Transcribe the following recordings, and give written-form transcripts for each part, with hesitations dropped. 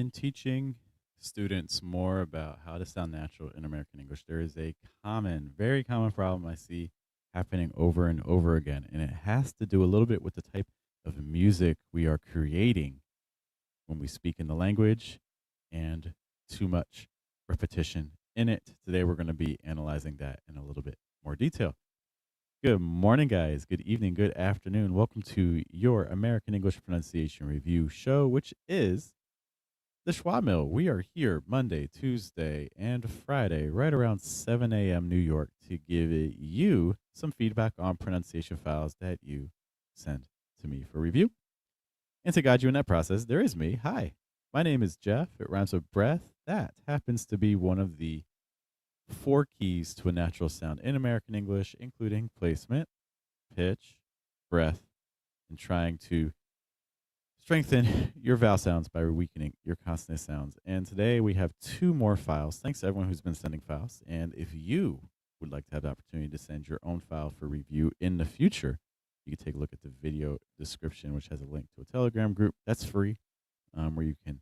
in teaching students more about how to sound natural in American English, there is a very common problem I see happening over and over again. And it has to do a little bit with the type of music we are creating when we speak in the language and too much repetition in it. Today, we're going to be analyzing that in a little bit more detail. Good morning, guys. Good evening. Good afternoon. Welcome to your American English Pronunciation Review show, which is the Schwa Mill. We are here Monday, Tuesday, and Friday, right around 7 a.m. New York, to give you some feedback on pronunciation files that you send to me for review. And to guide you in that process, there is me. Hi, my name is Jeff. It rhymes with breath. That happens to be one of the 4 keys to a natural sound in American English, including placement, pitch, breath, and trying to strengthen your vowel sounds by weakening your consonant sounds. And today we have 2 more files. Thanks to everyone who's been sending files. And if you would like to have the opportunity to send your own file for review in the future, you can take a look at the video description, which has a link to a Telegram group that's free, where you can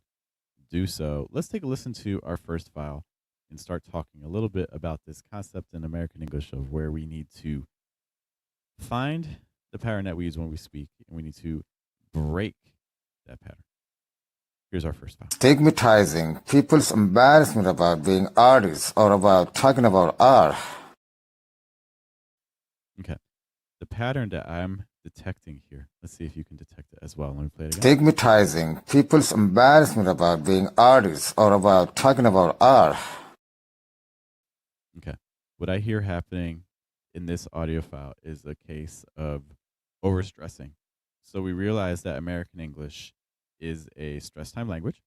do so. Let's take a listen to our first file and start talking a little bit about this concept in American English of where we need to find the pattern that we use when we speak, and we need to break that pattern. Here's our first file. Stigmatizing people's embarrassment about being artists or about talking about art. Okay. The pattern that I'm detecting here, let's see if you can detect it as well. Let me play it again. Stigmatizing people's embarrassment about being artists or about talking about art. Okay. What I hear happening in this audio file is a case of overstressing. So we realize that American English is a stress time language.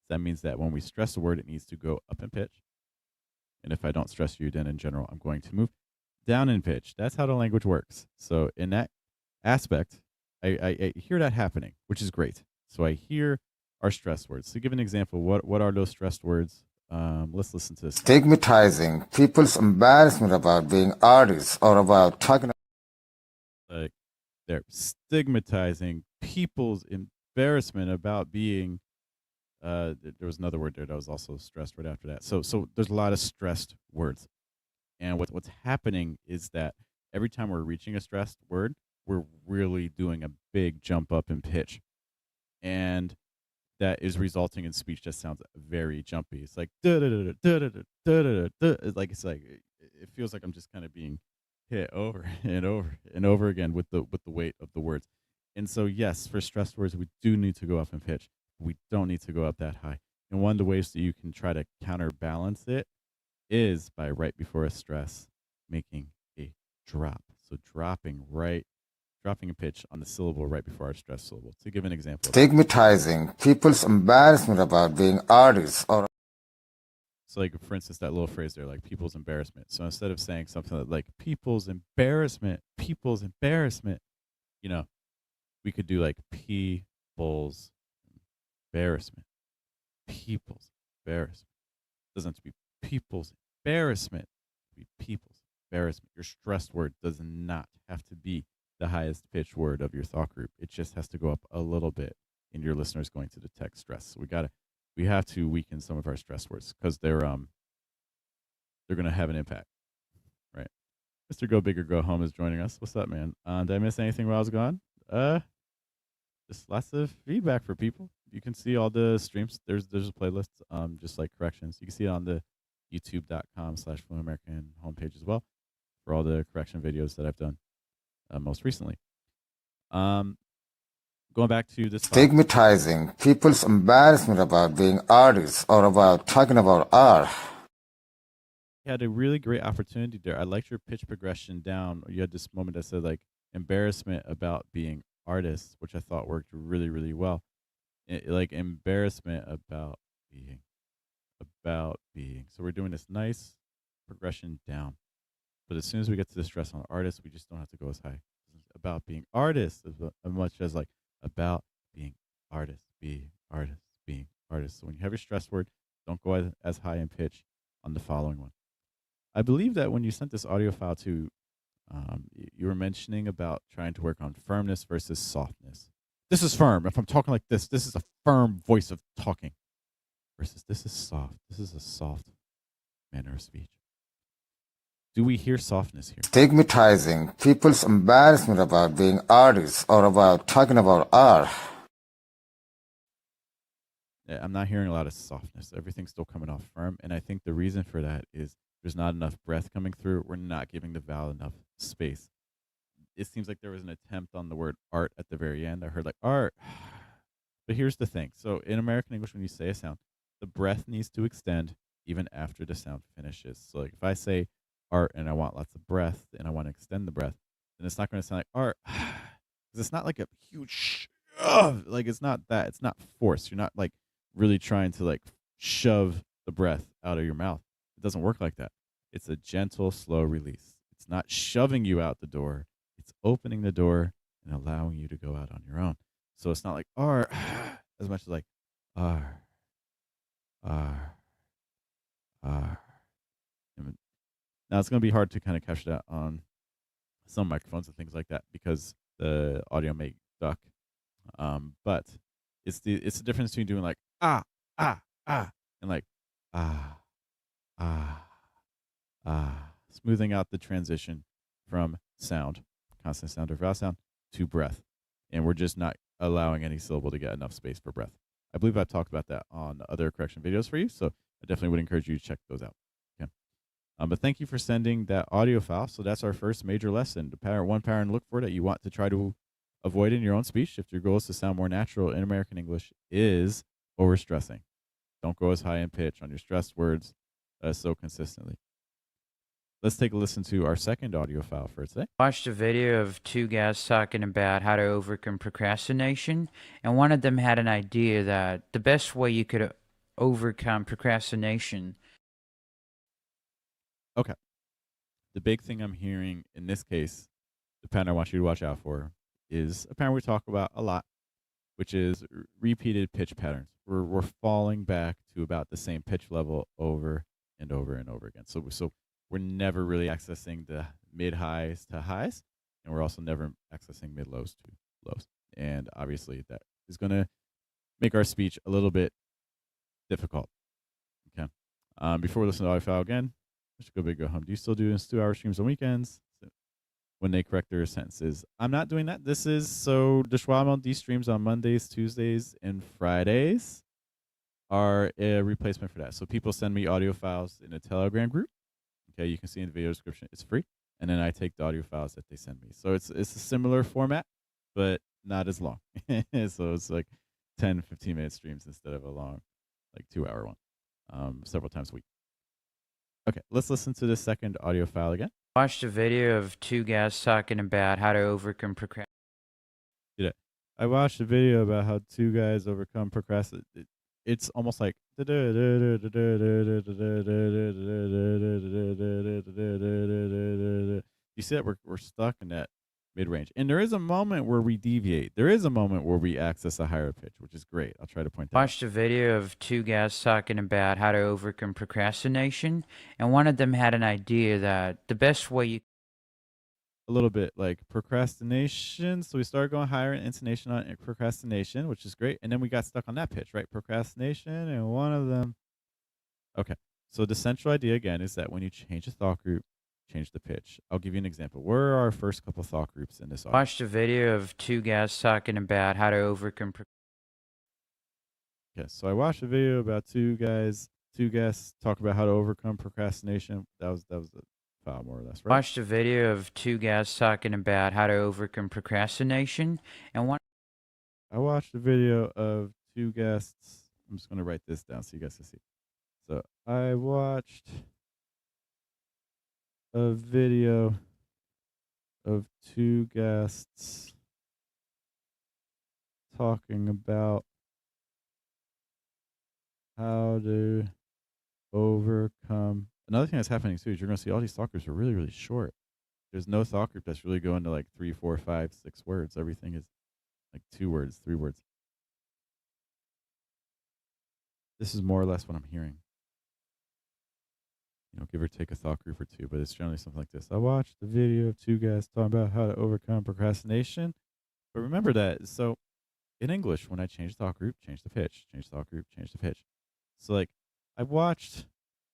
That means that when we stress a word, it needs to go up in pitch. And if I don't stress you, then in general, I'm going to move down in pitch. That's how the language works. So in that aspect, I hear that happening, which is great. So I hear our stress words. To give an example, what are those stressed words? Let's listen to this. Stigmatizing people's embarrassment about being artists or about talking. Like they're stigmatizing people's embarrassment about being. There was another word there that was also stressed right after that. So there's a lot of stressed words, and what's happening is that every time we're reaching a stressed word, we're really doing a big jump up in pitch, and that is resulting in speech that sounds very jumpy. It's like da da da da da da da da. It's like it feels like I'm just kind of being hit over and over and over again with the weight of the words. And so yes, for stressed words, we do need to go up in pitch. We don't need to go up that high. And one of the ways that you can try to counterbalance it is by right before a stress making a drop. So dropping a pitch on the syllable right before our stress syllable. To give an example. Stigmatizing people's embarrassment about being artists or. So like, for instance, that little phrase there, like people's embarrassment. So instead of saying something like people's embarrassment, you know, we could do like people's embarrassment. People's embarrassment. It doesn't have to be people's embarrassment. It be people's embarrassment. Your stressed word does not have to be the highest pitch word of your thought group. It just has to go up a little bit, and your listener's going to detect stress. So we have to weaken some of our stress words because they're going to have an impact, right? Mr. Go Big or Go Home is joining us. What's up, man? Did I miss anything while I was gone? Just lots of feedback for people. You can see all the streams. There's a playlist, just like corrections. You can see it on the youtube.com/FluentAmerican homepage as well for all the correction videos that I've done most recently. Going back to this file. Stigmatizing people's embarrassment about being artists or about talking about art. You had a really great opportunity there. I liked your pitch progression down. You had this moment that said like embarrassment about being artists, which I thought worked really, really well. Like embarrassment about being. So we're doing this nice progression down. But as soon as we get to the stress on artists, we just don't have to go as high. It's about being artists as much as like about being artists, being artists, being artists. So when you have your stress word, don't go as high in pitch on the following one. I believe that when you sent this audio file to, you were mentioning about trying to work on firmness versus softness. This is firm. If I'm talking like this is a firm voice of talking. versus this is soft. This is a soft manner of speech. Do we hear softness here? Stigmatizing people's embarrassment about being artists or about talking about art. I'm not hearing a lot of softness. Everything's still coming off firm. And I think the reason for that is there's not enough breath coming through. We're not giving the vowel enough space. It seems like there was an attempt on the word art at the very end. I heard like art. But here's the thing. So in American English, when you say a sound, the breath needs to extend even after the sound finishes. So like if I say art and I want lots of breath and I want to extend the breath, then it's not going to sound like art. Because it's not like a huge like it's not that. It's not force. You're not like really trying to like shove the breath out of your mouth. It doesn't work like that. It's a gentle, slow release. It's not shoving you out the door. It's opening the door and allowing you to go out on your own. So it's not like R as much as like R, R, R. Now it's going to be hard to kind of capture that on some microphones and things like that because the audio may duck. But it's the difference between doing like ah and like ah ah smoothing out the transition from sound, consonant sound or vowel sound to breath, and we're just not allowing any syllable to get enough space for breath. I believe I've talked about that on other correction videos for you, so I definitely would encourage you to check those out. Okay. But thank you for sending that audio file. So that's our first major lesson. The one pattern look for that you want to try to avoid in your own speech, if your goal is to sound more natural in American English, is overstressing. Don't go as high in pitch on your stressed words so consistently. Let's take a listen to our second audio file for today. Watched a video of two guys talking about how to overcome procrastination, and one of them had an idea that the best way you could overcome procrastination. Okay. The big thing I'm hearing in this case, the pattern I want you to watch out for, is a pattern we talk about a lot, which is repeated pitch patterns. We're falling back to about the same pitch level over and over and over again. So we're never really accessing the mid highs to highs, and we're also never accessing mid lows to lows. And obviously, that is going to make our speech a little bit difficult. Okay. Before we listen to the audio file again, let's go big, go home. Do you still do 2-hour streams on weekends when they correct their sentences? I'm not doing that. This is so the Schwab LD streams on Mondays, Tuesdays, and Fridays are a replacement for that. So people send me audio files in a Telegram group. Okay, you can see in the video description. It's free, and then I take the audio files that they send me. So it's a similar format, but not as long. So it's like 10, 15-minute streams instead of a long, like 2-hour one, several times a week. Okay, let's listen to the second audio file again. Watched a video of two guys talking about how to overcome procrastination. I watched a video about how two guys overcome procrastination. It's almost like you see that we're stuck in that mid range, and there is a moment where we deviate. There is a moment where we access a higher pitch, which is great. I'll try to point that out. Watched a video of two guys talking about how to overcome procrastination, and one of them had an idea that the best way you a little bit like procrastination. So we started going higher in intonation on procrastination, which is great. And then we got stuck on that pitch, right? Procrastination, and one of them. Okay. So the central idea again is that when you change a thought group, change the pitch. I'll give you an example. Where are our first couple thought groups in this audio? watched a video of two guys talking about how to overcome Okay, so I watched a video about two guys talk about how to overcome procrastination. That was the file, more or less, right? Watched a video of two guys talking about how to overcome procrastination, and one. I watched a video of two guests. I'm just going to write this down so you guys can see. So I watched a video of two guests talking about how to overcome. Another thing that's happening too is you're going to see all these thought groups are really, really short. There's no thought group that's really going to like 3, 4, 5, 6 words. Everything is like 2 words, 3 words. This is more or less what I'm hearing. You know, give or take a thought group or two, but it's generally something like this. I watched the video of two guys talking about how to overcome procrastination. But remember that. So in English, when I change thought group, change the pitch, change thought group, change the pitch. So, like, I watched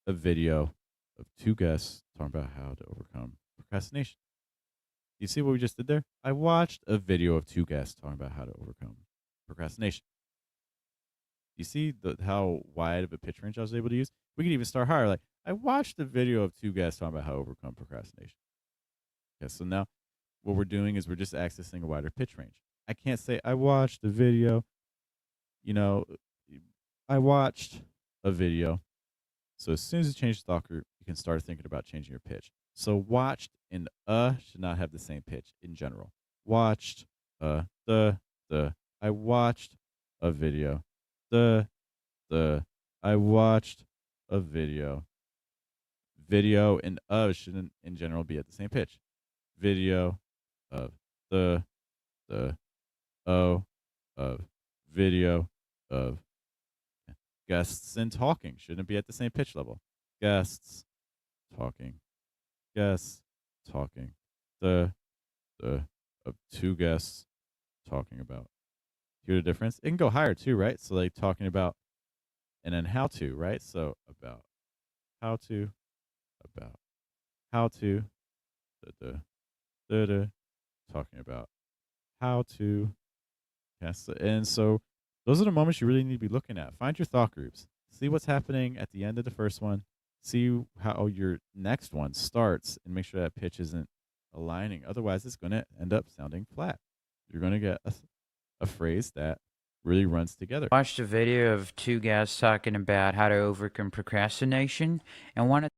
a video of two guests talking about how to overcome procrastination. You see what we just did there? I watched a video of two guests talking about how to overcome procrastination. You see how wide of a pitch range I was able to use? We could even start higher. Like, I watched a video of two guests talking about how to overcome procrastination. Okay, so now what we're doing is we're just accessing a wider pitch range. I can't say I watched a video, you know, I watched a video. So as soon as you change the thought group, you can start thinking about changing your pitch. So watched and should not have the same pitch in general. Watched the I watched a video. The I watched a video. Video and shouldn't in general be at the same pitch. Video of the of video of guests and talking shouldn't be at the same pitch level. Guests talking. Guests talking. The of two guests talking about. Hear the difference? It can go higher too, right? So like talking about and then how to, right? So about how to, about how to, the talking about how to. Yes, and so those are the moments you really need to be looking at. Find your thought groups. See what's happening at the end of the first one. See how your next one starts and make sure that pitch isn't aligning. Otherwise, it's going to end up sounding flat. You're going to get a phrase that really runs together. Watched a video of two guys talking about how to overcome procrastination, and one of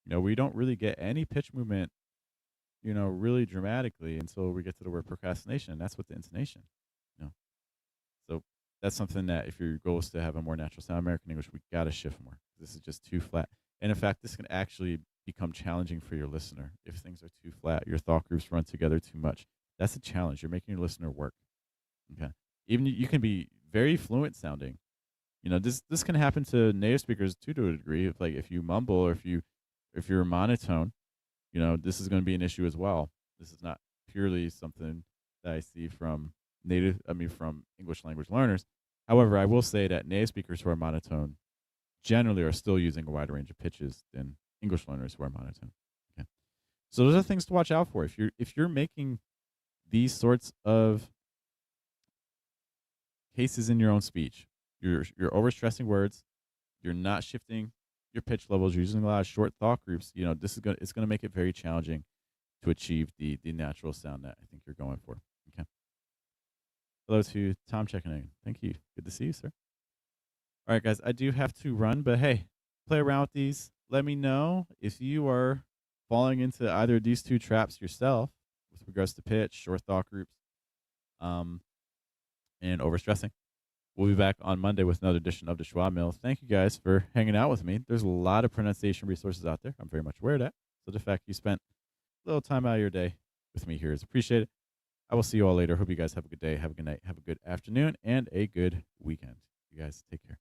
We don't really get any pitch movement, really dramatically until we get to the word procrastination. And that's with the intonation. You know, so that's something that if your goal is to have a more natural sound American English, we got to shift more. This is just too flat. And in fact, this can actually become challenging for your listener if things are too flat. Your thought groups run together too much. That's a challenge. You're making your listener work. Okay. Even you can be very fluent sounding. This can happen to native speakers too, to a degree. If you mumble or if you're monotone, this is going to be an issue as well. This is not purely something that I see from from English language learners. However, I will say that native speakers who are monotone generally are still using a wider range of pitches than English learners who are monotone. Okay. So those are things to watch out for. If you're making these sorts of cases in your own speech, you're overstressing words, you're not shifting your pitch levels, you're using a lot of short thought groups, it's gonna make it very challenging to achieve the natural sound that I think you're going for. Okay. Hello to Tom checking in. Thank you. Good to see you, sir. All right, guys, I do have to run, but hey, play around with these. Let me know if you are falling into either of these two traps yourself with regards to pitch, short thought groups, and overstressing. We'll be back on Monday with another edition of the Schwab Mill. Thank you guys for hanging out with me. There's a lot of pronunciation resources out there. I'm very much aware of that. So the fact you spent a little time out of your day with me here is appreciated. I will see you all later. Hope you guys have a good day, have a good night, have a good afternoon, and a good weekend. You guys take care.